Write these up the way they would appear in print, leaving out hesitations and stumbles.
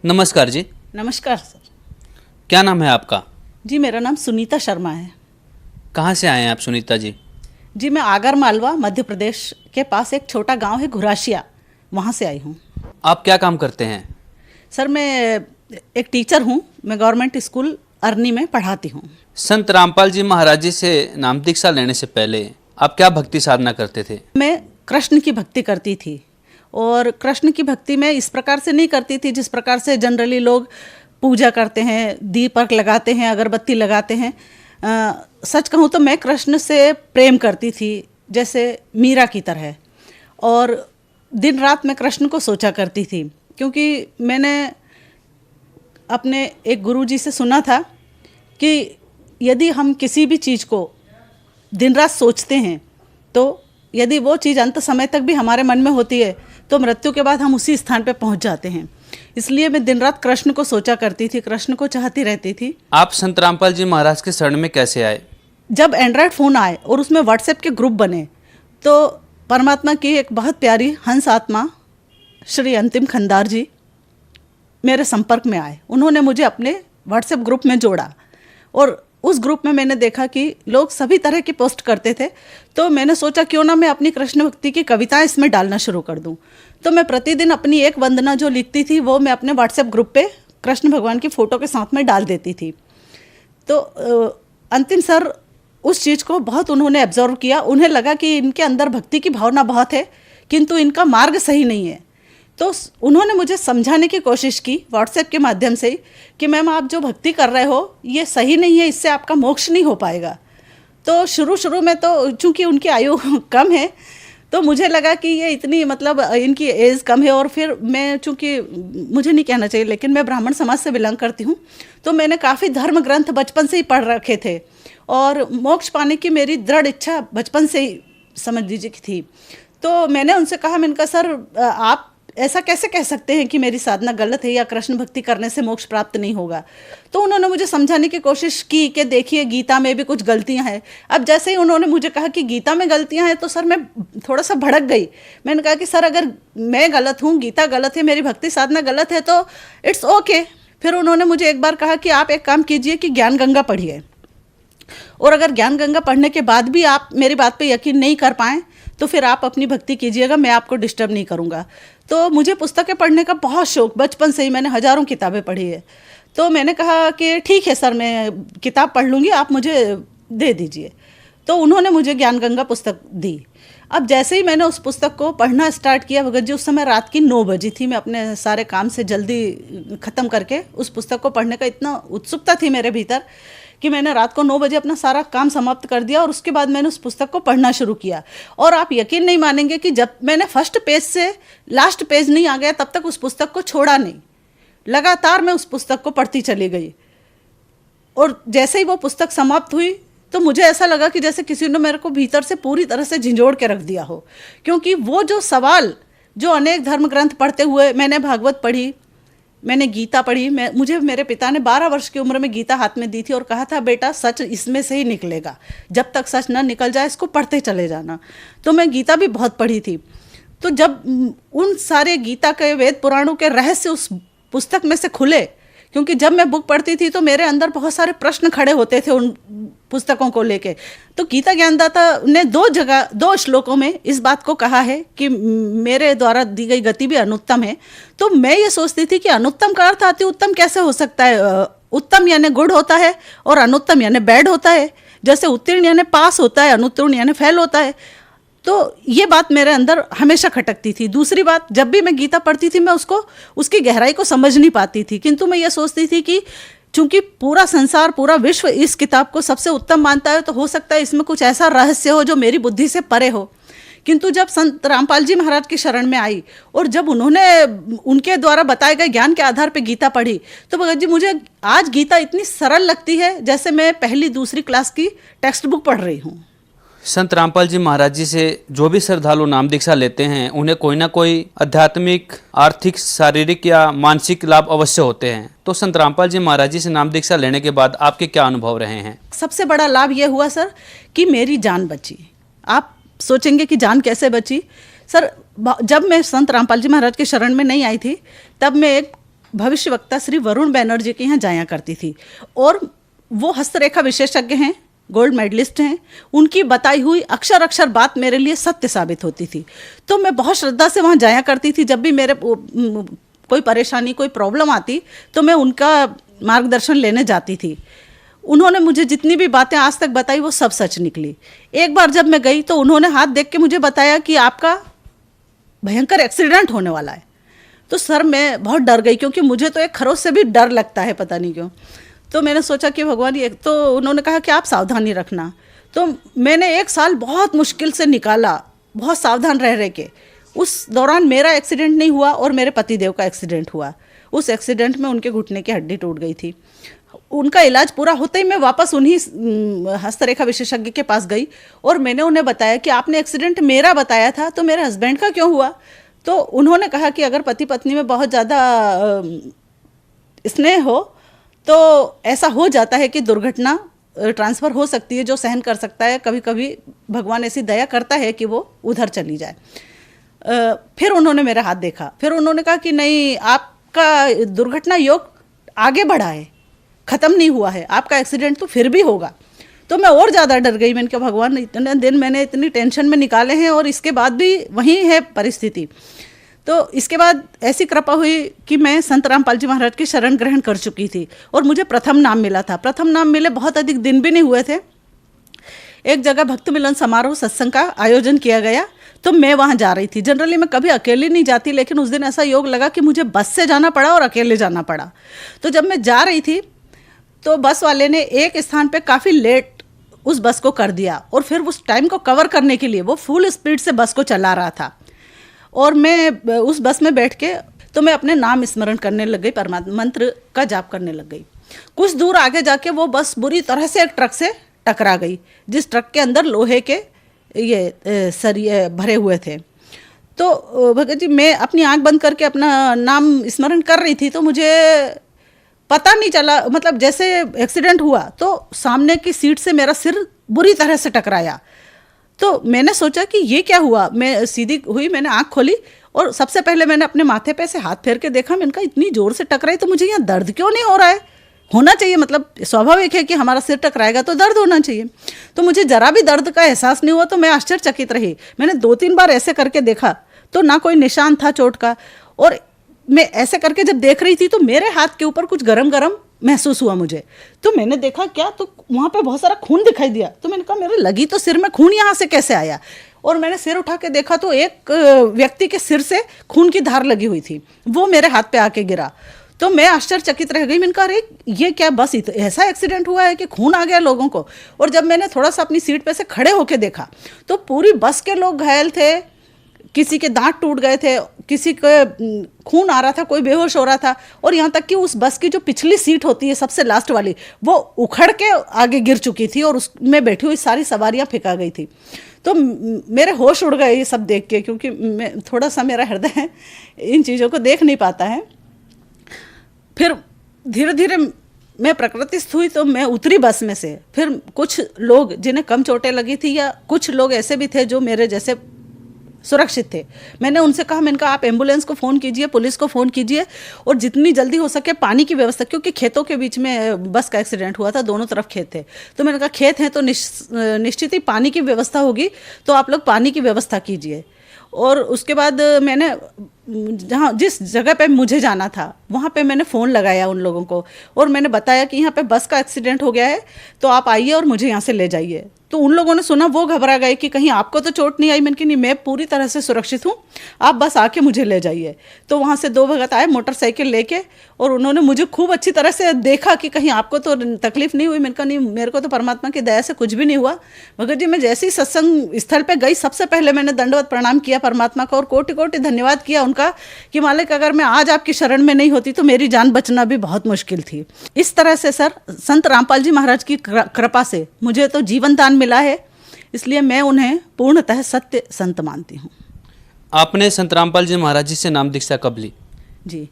नमस्कार जी। नमस्कार सर। क्या नाम है आपका? जी मेरा नाम सुनीता शर्मा है। कहाँ से आए हैं आप सुनीता जी? जी मैं आगर मालवा मध्य प्रदेश के पास एक छोटा गांव है घुराशिया, वहाँ से आई हूँ। आप क्या काम करते हैं? सर मैं एक टीचर हूँ, मैं गवर्नमेंट स्कूल अरनी में पढ़ाती हूँ। संत रामपाल जी महाराज जी से नाम दीक्षा लेने से पहले आप क्या भक्ति साधना करते थे? मैं कृष्ण की भक्ति करती थी और कृष्ण की भक्ति मैं इस प्रकार से नहीं करती थी जिस प्रकार से जनरली लोग पूजा करते हैं, दीपक लगाते हैं, अगरबत्ती लगाते हैं। सच कहूँ तो मैं कृष्ण से प्रेम करती थी जैसे मीरा की तरह, और दिन रात मैं कृष्ण को सोचा करती थी, क्योंकि मैंने अपने एक गुरुजी से सुना था कि यदि हम किसी भी चीज़ को दिन रात सोचते हैं तो यदि वो चीज़ अंत समय तक भी हमारे मन में होती है तो मृत्यु के बाद हम उसी स्थान पर पहुंच जाते हैं। इसलिए मैं दिन रात कृष्ण को सोचा करती थी, कृष्ण को चाहती रहती थी। आप संत रामपाल जी महाराज के शरण में कैसे आए? जब एंड्रॉयड फ़ोन आए और उसमें व्हाट्सएप के ग्रुप बने तो परमात्मा की एक बहुत प्यारी हंस आत्मा श्री अंतिम खंदार जी मेरे संपर्क में आए। उन्होंने मुझे अपने व्हाट्सएप ग्रुप में जोड़ा और उस ग्रुप में मैंने देखा कि लोग सभी तरह की पोस्ट करते थे, तो मैंने सोचा क्यों ना मैं अपनी कृष्ण भक्ति की कविताएं इसमें डालना शुरू कर दूं। तो मैं प्रतिदिन अपनी एक वंदना जो लिखती थी वो मैं अपने व्हाट्सएप ग्रुप पे कृष्ण भगवान की फ़ोटो के साथ में डाल देती थी। तो अंतिम सर उस चीज़ को बहुत उन्होंने ऑब्जर्व किया। उन्हें लगा कि इनके अंदर भक्ति की भावना बहुत है किंतु इनका मार्ग सही नहीं है। तो उन्होंने मुझे समझाने की कोशिश की व्हाट्सएप के माध्यम से कि मैम आप जो भक्ति कर रहे हो ये सही नहीं है, इससे आपका मोक्ष नहीं हो पाएगा। तो शुरू में तो चूंकि उनकी आयु कम है तो मुझे लगा कि ये इतनी मतलब इनकी एज कम है, और फिर मैं चूंकि मुझे नहीं कहना चाहिए लेकिन मैं ब्राह्मण समाज से बिलोंग करती हूँ, तो मैंने काफ़ी धर्म ग्रंथ बचपन से ही पढ़ रखे थे और मोक्ष पाने की मेरी दृढ़ इच्छा बचपन से ही समझ लीजिए कि थी। तो मैंने उनसे कहा, मैंने कहा सर आप ऐसा कैसे कह सकते हैं कि मेरी साधना गलत है या कृष्ण भक्ति करने से मोक्ष प्राप्त नहीं होगा। तो उन्होंने मुझे समझाने की कोशिश की कि देखिए गीता में भी कुछ गलतियां हैं। अब जैसे ही उन्होंने मुझे कहा कि गीता में गलतियां हैं तो सर मैं थोड़ा सा भड़क गई। मैंने कहा कि सर अगर मैं गलत हूँ, गीता गलत है, मेरी भक्ति साधना गलत है तो इट्स ओके। फिर उन्होंने मुझे एक बार कहा कि आप एक काम कीजिए कि ज्ञान गंगा पढ़िए, और अगर ज्ञान गंगा पढ़ने के बाद भी आप मेरी बात पे यकीन नहीं कर पाएँ तो फिर आप अपनी भक्ति कीजिएगा, मैं आपको डिस्टर्ब नहीं करूँगा। तो मुझे पुस्तकें पढ़ने का बहुत शौक, बचपन से ही मैंने हज़ारों किताबें पढ़ी है। तो मैंने कहा कि ठीक है सर मैं किताब पढ़ लूँगी, आप मुझे दे दीजिए। तो उन्होंने मुझे ज्ञान गंगा पुस्तक दी। अब जैसे ही मैंने उस पुस्तक को पढ़ना स्टार्ट किया, भगत जी उस समय रात की 9 बजी थी, मैं अपने सारे काम से जल्दी ख़त्म करके उस पुस्तक को पढ़ने का इतना उत्सुकता थी मेरे भीतर कि मैंने रात को 9 बजे अपना सारा काम समाप्त कर दिया और उसके बाद मैंने उस पुस्तक को पढ़ना शुरू किया। और आप यकीन नहीं मानेंगे कि जब मैंने फर्स्ट पेज से लास्ट पेज नहीं आ गया तब तक उस पुस्तक को छोड़ा नहीं, लगातार मैं उस पुस्तक को पढ़ती चली गई। और जैसे ही वो पुस्तक समाप्त हुई तो मुझे ऐसा लगा कि जैसे किसी ने मेरे को भीतर से पूरी तरह से झंझोड़ के रख दिया हो, क्योंकि वो जो सवाल जो अनेक धर्म ग्रंथ पढ़ते हुए मैंने भागवत पढ़ी, मैंने गीता पढ़ी, मुझे मेरे पिता ने 12 वर्ष की उम्र में गीता हाथ में दी थी और कहा था बेटा सच इसमें से ही निकलेगा, जब तक सच ना निकल जाए इसको पढ़ते चले जाना। तो मैं गीता भी बहुत पढ़ी थी। तो जब उन सारे गीता के वेद पुराणों के रहस्य उस पुस्तक में से खुले, क्योंकि जब मैं बुक पढ़ती थी तो मेरे अंदर बहुत सारे प्रश्न खड़े होते थे उन पुस्तकों को लेके। तो गीता ज्ञानदाता ने 2 श्लोकों में इस बात को कहा है कि मेरे द्वारा दी गई गति भी अनुत्तम है। तो मैं ये सोचती थी कि अनुत्तम का अर्थ अति उत्तम कैसे हो सकता है? उत्तम यानी गुड होता है और अनुत्तम यानी बैड होता है। जैसे उत्तीर्ण यानी पास होता है, अनुत्तीर्ण यानी फेल होता है। तो ये बात मेरे अंदर हमेशा खटकती थी। दूसरी बात, जब भी मैं गीता पढ़ती थी मैं उसकी गहराई को समझ नहीं पाती थी, किंतु मैं ये सोचती थी कि चूंकि पूरा संसार, पूरा विश्व इस किताब को सबसे उत्तम मानता है तो हो सकता है इसमें कुछ ऐसा रहस्य हो जो मेरी बुद्धि से परे हो। किंतु जब संत रामपाल जी महाराज की शरण में आई और जब उन्होंने उनके द्वारा बताए गए ज्ञान के आधार पर गीता पढ़ी तो भगत जी मुझे आज गीता इतनी सरल लगती है जैसे मैं पहली दूसरी क्लास की टेक्स्ट बुक पढ़ रही हूँ। संत रामपाल जी महाराज जी से जो भी श्रद्धालु नाम दीक्षा लेते हैं उन्हें कोई ना कोई आध्यात्मिक, आर्थिक, शारीरिक या मानसिक लाभ अवश्य होते हैं। तो संत रामपाल जी महाराज जी से नाम दीक्षा लेने के बाद आपके क्या अनुभव रहे हैं? सबसे बड़ा लाभ यह हुआ सर कि मेरी जान बची। आप सोचेंगे कि जान कैसे बची? सर जब मैं संत रामपाल जी महाराज के शरण में नहीं आई थी तब मैं एक भविष्यवक्ता श्री वरुण बैनर्जी के यहाँ जाया करती थी, और वो हस्तरेखा विशेषज्ञ हैं, गोल्ड मेडलिस्ट हैं। उनकी बताई हुई अक्षर अक्षर बात मेरे लिए सत्य साबित होती थी। तो मैं बहुत श्रद्धा से वहाँ जाया करती थी। जब भी मेरे कोई परेशानी, कोई प्रॉब्लम आती तो मैं उनका मार्गदर्शन लेने जाती थी। उन्होंने मुझे जितनी भी बातें आज तक बताई वो सब सच निकली। एक बार जब मैं गई तो उन्होंने हाथ देख के मुझे बताया कि आपका भयंकर एक्सीडेंट होने वाला है। तो सर मैं बहुत डर गई, क्योंकि मुझे तो एक खरोच से भी डर लगता है, पता नहीं क्यों। तो मैंने सोचा कि भगवान, ये तो उन्होंने कहा कि आप सावधानी रखना। तो मैंने 1 साल बहुत मुश्किल से निकाला, बहुत सावधान रह के। उस दौरान मेरा एक्सीडेंट नहीं हुआ और मेरे पतिदेव का एक्सीडेंट हुआ। उस एक्सीडेंट में उनके घुटने की हड्डी टूट गई थी। उनका इलाज पूरा होते ही मैं वापस उन्हीं हस्तरेखा विशेषज्ञ के पास गई और मैंने उन्हें बताया कि आपने एक्सीडेंट मेरा बताया था, तो मेरे हस्बैंड का क्यों हुआ। तो उन्होंने कहा कि अगर पति पत्नी में बहुत ज़्यादा स्नेह हो तो ऐसा हो जाता है कि दुर्घटना ट्रांसफ़र हो सकती है। जो सहन कर सकता है, कभी कभी भगवान ऐसी दया करता है कि वो उधर चली जाए। फिर उन्होंने मेरा हाथ देखा, फिर उन्होंने कहा कि नहीं, आपका दुर्घटना योग आगे बढ़ा है, ख़त्म नहीं हुआ है, आपका एक्सीडेंट तो फिर भी होगा। तो मैं और ज़्यादा डर गई। मैंने कहा भगवान, इतने दिन मैंने इतनी टेंशन में निकाले हैं और इसके बाद भी वही है परिस्थिति। तो इसके बाद ऐसी कृपा हुई कि मैं संत रामपाल जी महाराज की शरण ग्रहण कर चुकी थी और मुझे प्रथम नाम मिला था। प्रथम नाम मिले बहुत अधिक दिन भी नहीं हुए थे। एक जगह भक्त मिलन समारोह सत्संग का आयोजन किया गया, तो मैं वहाँ जा रही थी। जनरली मैं कभी अकेली नहीं जाती, लेकिन उस दिन ऐसा योग लगा कि मुझे बस से जाना पड़ा और अकेले जाना पड़ा। तो जब मैं जा रही थी तो बस वाले ने एक स्थान पे काफ़ी लेट उस बस को कर दिया और फिर उस टाइम को कवर करने के लिए वो फुल स्पीड से बस को चला रहा था। और मैं उस बस में बैठ के तो मैं अपने नाम स्मरण करने लग गई, परमात्मा मंत्र का जाप करने लग गई। कुछ दूर आगे जाके वो बस बुरी तरह से एक ट्रक से टकरा गई, जिस ट्रक के अंदर लोहे के ये सरिये भरे हुए थे। तो भगत जी, मैं अपनी आंख बंद करके अपना नाम स्मरण कर रही थी, तो मुझे पता नहीं चला, मतलब जैसे एक्सीडेंट हुआ तो सामने की सीट से मेरा सिर बुरी तरह से टकराया। तो मैंने सोचा कि ये क्या हुआ। मैं सीधी हुई, मैंने आंख खोली और सबसे पहले मैंने अपने माथे पे से हाथ फेर के देखा। मैंने कहा इतनी ज़ोर से टकराई तो मुझे यहाँ दर्द क्यों नहीं हो रहा है। होना चाहिए, मतलब स्वाभाविक है कि हमारा सिर टकराएगा तो दर्द होना चाहिए। तो मुझे ज़रा भी दर्द का एहसास नहीं हुआ। तो मैं आश्चर्यचकित रही। मैंने 2-3 बार ऐसे करके देखा तो ना कोई निशान था चोट का। और मैं ऐसे करके जब देख रही थी तो मेरे हाथ के ऊपर कुछ गरम गरम महसूस हुआ मुझे। तो मैंने देखा क्या, तो वहाँ पे बहुत सारा खून दिखाई दिया। तो मैंने कहा मेरे लगी तो सिर में खून यहाँ से कैसे आया। और मैंने सिर उठा के देखा तो एक व्यक्ति के सिर से खून की धार लगी हुई थी, वो मेरे हाथ पे आके गिरा। तो मैं आश्चर्यचकित रह गई। मैंने कहा अरे ये क्या, बस ऐसा एक्सीडेंट हुआ है कि खून आ गया लोगों को। और जब मैंने थोड़ा सा अपनी सीट पे से खड़े होके देखा तो पूरी बस के लोग घायल थे, किसी के दांत टूट गए थे, किसी के खून आ रहा था, कोई बेहोश हो रहा था। और यहाँ तक कि उस बस की जो पिछली सीट होती है सबसे लास्ट वाली, वो उखड़ के आगे गिर चुकी थी और उसमें बैठी हुई सारी सवारियाँ फेंका गई थी। तो मेरे होश उड़ गए ये सब देख के, क्योंकि मैं थोड़ा सा, मेरा हृदय इन चीज़ों को देख नहीं पाता है। फिर धीरे धीरे मैं प्रकृतिस्थ हुई तो मैं उतरी बस में से। फिर कुछ लोग जिन्हें कम चोटें लगी थी, या कुछ लोग ऐसे भी थे जो मेरे जैसे सुरक्षित थे, मैंने उनसे कहा, मैंने कहा आप एम्बुलेंस को फ़ोन कीजिए, पुलिस को फ़ोन कीजिए और जितनी जल्दी हो सके पानी की व्यवस्था, क्योंकि खेतों के बीच में बस का एक्सीडेंट हुआ था, दोनों तरफ खेत थे। तो मैंने कहा खेत हैं तो निश्चित ही पानी की व्यवस्था होगी, तो आप लोग पानी की व्यवस्था कीजिए। और उसके बाद मैंने जिस जगह पे मुझे जाना था वहाँ पे मैंने फ़ोन लगाया उन लोगों को और मैंने बताया कि यहाँ पे बस का एक्सीडेंट हो गया है, तो आप आइए और मुझे यहाँ से ले जाइए। तो उन लोगों ने सुना, वो घबरा गए कि कहीं आपको तो चोट नहीं आई। मैंने कहा नहीं, मैं पूरी तरह से सुरक्षित हूँ, आप बस आके मुझे ले जाइए। तो वहाँ से 2 भगत आए मोटरसाइकिल लेके और उन्होंने मुझे खूब अच्छी तरह से देखा कि कहीं आपको तो तकलीफ़ नहीं हुई। मैंने कहा नहीं, मेरे को तो परमात्मा की दया से कुछ भी नहीं हुआ। भगत जी, मैं जैसे ही सत्संग स्थल पर गई, सबसे पहले मैंने दंडवत प्रणाम किया परमात्मा को और कोटि कोटि धन्यवाद किया उनका कि मालिक, अगर मैं आज आपकी शरण में नहीं होती तो मेरी जान बचना भी बहुत मुश्किल थी। इस तरह से सर, संत रामपाल जी महाराज की कृपा से मुझे तो जीवन दान मिला है, इसलिए मैं उन्हें पूर्णतः सत्य संत मानती हूँ। आपने संत रामपाल जी महाराज जी से नाम दीक्षा कब ली? जी,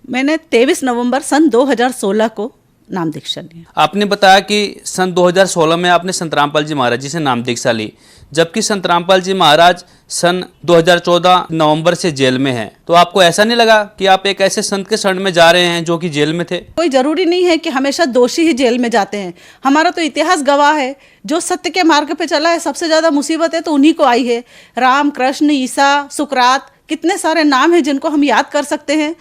मैंने 23 नवंबर सन 2016 को नाम दीक्षा ली। आपने बताया कि सन 2016 में आपने संत रामपाल जी महाराज जी से नाम दीक्षा ली, जबकि संत रामपाल जी महाराज सन 2014 नवंबर से जेल में हैं। तो आपको ऐसा नहीं लगा कि आप एक ऐसे संत के शरण में जा रहे हैं जो कि जेल में थे? कोई जरूरी नहीं है कि हमेशा दोषी ही जेल में जाते हैं। हमारा तो इतिहास गवाह है, जो सत्य के मार्ग पे चला है, सबसे ज्यादा मुसीबतें तो उन्हीं को आई है। राम, कृष्ण, ईसा, सुकरात, कितने सारे नाम हैं जिनको हम याद कर सकते हैं।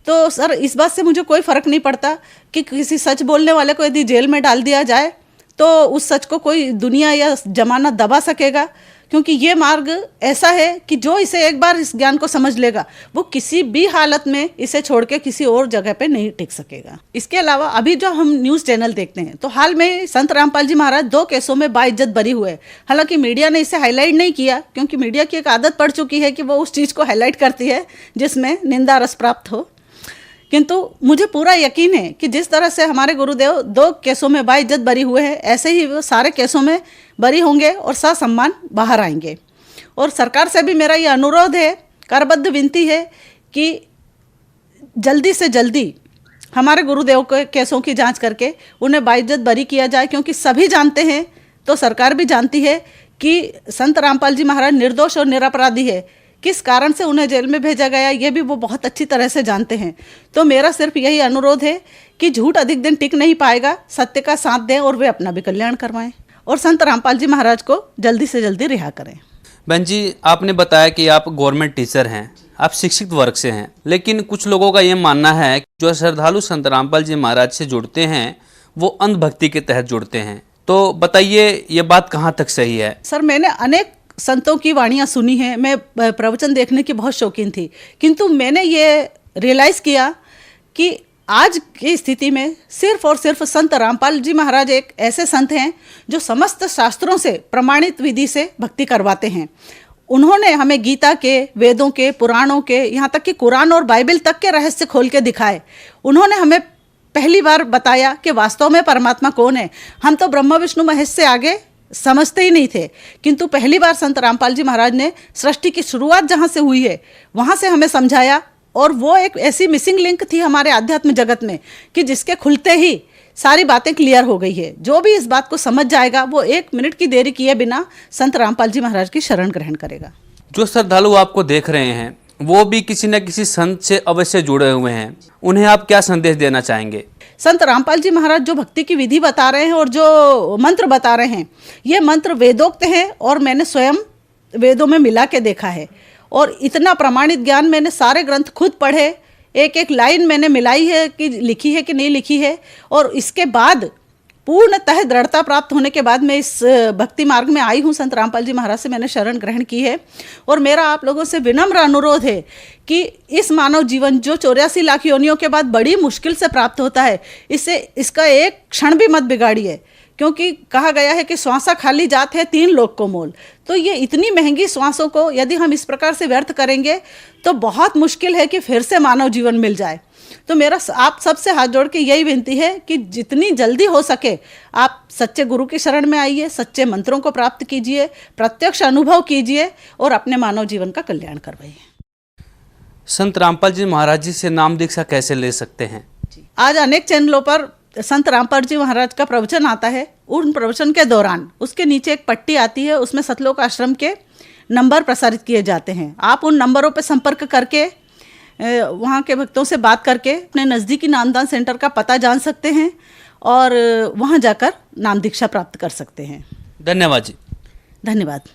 तो सर, इस बात से मुझे कोई फर्क नहीं पड़ता कि किसी सच बोलने वाले को यदि जेल में डाल दिया जाए तो उस सच को कोई दुनिया या जमाना दबा सकेगा, क्योंकि ये मार्ग ऐसा है कि जो इसे एक बार इस ज्ञान को समझ लेगा वो किसी भी हालत में इसे छोड़ के किसी और जगह पे नहीं टिक सकेगा। इसके अलावा अभी जो हम न्यूज़ चैनल देखते हैं तो हाल में संत रामपाल जी महाराज 2 केसों में बाइज्जत बरी हुए। हालांकि मीडिया ने इसे हाईलाइट नहीं किया, क्योंकि मीडिया की एक आदत पड़ चुकी है कि वो उस चीज़ को हाईलाइट करती है जिसमें निंदा रस प्राप्त हो। किंतु मुझे पूरा यकीन है कि जिस तरह से हमारे गुरुदेव 2 केसों में बाइज्जत बरी हुए हैं, ऐसे ही वो सारे केसों में बरी होंगे और ससम्मान बाहर आएंगे। और सरकार से भी मेरा ये अनुरोध है, करबद्ध विनती है कि जल्दी से जल्दी हमारे गुरुदेव के केसों की जांच करके उन्हें बाइज्जत बरी किया जाए, क्योंकि सभी जानते हैं, तो सरकार भी जानती है कि संत रामपाल जी महाराज निर्दोष और निरपराधी है। किस कारण से उन्हें जेल में भेजा गया ये भी वो बहुत अच्छी तरह से जानते हैं। तो मेरा सिर्फ यही अनुरोध है कि झूठ अधिक दिन टिक नहीं पाएगा, सत्य का साथ दें और वे अपना भी कल्याण करवाएं और संत रामपाल जी महाराज को जल्दी से जल्दी रिहा करें। बहन जी, आपने बताया कि आप गवर्नमेंट टीचर हैं, आप शिक्षित वर्ग से हैं, लेकिन कुछ लोगों का ये मानना है कि जो श्रद्धालु संत रामपाल जी महाराज से जुड़ते हैं वो अंधभक्ति के तहत जुड़ते हैं। तो बताइए ये बात कहाँ तक सही है? सर, मैंने अनेक संतों की वाणियाँ सुनी हैं, मैं प्रवचन देखने की बहुत शौकीन थी, किंतु मैंने ये रियलाइज़ किया कि आज की स्थिति में सिर्फ और सिर्फ संत रामपाल जी महाराज एक ऐसे संत हैं जो समस्त शास्त्रों से प्रमाणित विधि से भक्ति करवाते हैं। उन्होंने हमें गीता के, वेदों के, पुराणों के, यहाँ तक कि कुरान और बाइबल तक के रहस्य खोल के दिखाए। उन्होंने हमें पहली बार बताया कि वास्तव में परमात्मा कौन है। हम तो ब्रह्मा विष्णु महेश से आगे समझते ही नहीं थे, किंतु पहली बार संत रामपाल जी महाराज ने सृष्टि की शुरुआत जहाँ से हुई है वहाँ से हमें समझाया। और वो एक ऐसी मिसिंग लिंक थी हमारे आध्यात्म जगत में कि जिसके खुलते ही सारी बातें क्लियर हो गई है। जो भी इस बात को समझ जाएगा वो 1 मिनट की देरी किए बिना संत रामपाल जी महाराज की शरण ग्रहण करेगा। जो श्रद्धालु आपको देख रहे हैं वो भी किसी न किसी संत से अवश्य जुड़े हुए हैं, उन्हें आप क्या संदेश देना चाहेंगे? संत रामपाल जी महाराज जो भक्ति की विधि बता रहे हैं और जो मंत्र बता रहे हैं, ये मंत्र वेदोक्त हैं और मैंने स्वयं वेदों में मिला के देखा है। और इतना प्रमाणित ज्ञान मैंने सारे ग्रंथ खुद पढ़े, एक एक लाइन मैंने मिलाई है कि लिखी है कि नहीं लिखी है। और इसके बाद पूर्णतः दृढ़ता प्राप्त होने के बाद मैं इस भक्ति मार्ग में आई हूँ। संत रामपाल जी महाराज से मैंने शरण ग्रहण की है। और मेरा आप लोगों से विनम्र अनुरोध है कि इस मानव जीवन जो 84 लाख योनियों के बाद बड़ी मुश्किल से प्राप्त होता है, इसका एक क्षण भी मत बिगाड़िए, क्योंकि कहा गया है कि श्वासा खाली जात है 3 लोक को मोल। तो ये इतनी महंगी श्वासों को यदि हम इस प्रकार से व्यर्थ करेंगे तो बहुत मुश्किल है कि फिर से मानव जीवन मिल जाए। तो मेरा आप सबसे हाथ जोड़ के यही विनती है कि जितनी जल्दी हो सके आप सच्चे गुरु की शरण में आइए, सच्चे मंत्रों को प्राप्त कीजिए, प्रत्यक्ष अनुभव कीजिए और अपने मानव जीवन का कल्याण करवाइए। संत रामपाल जी महाराज जी से नाम दीक्षा कैसे ले सकते हैं? आज अनेक चैनलों पर संत रामपाल जी महाराज का प्रवचन आता है। उन प्रवचन के दौरान उसके नीचे एक पट्टी आती है, उसमें सतलोक आश्रम के नंबर प्रसारित किए जाते हैं। आप उन नंबरों पर संपर्क करके वहाँ के भक्तों से बात करके अपने नज़दीकी नामदान सेंटर का पता जान सकते हैं और वहाँ जाकर नाम दीक्षा प्राप्त कर सकते हैं। धन्यवाद जी। धन्यवाद।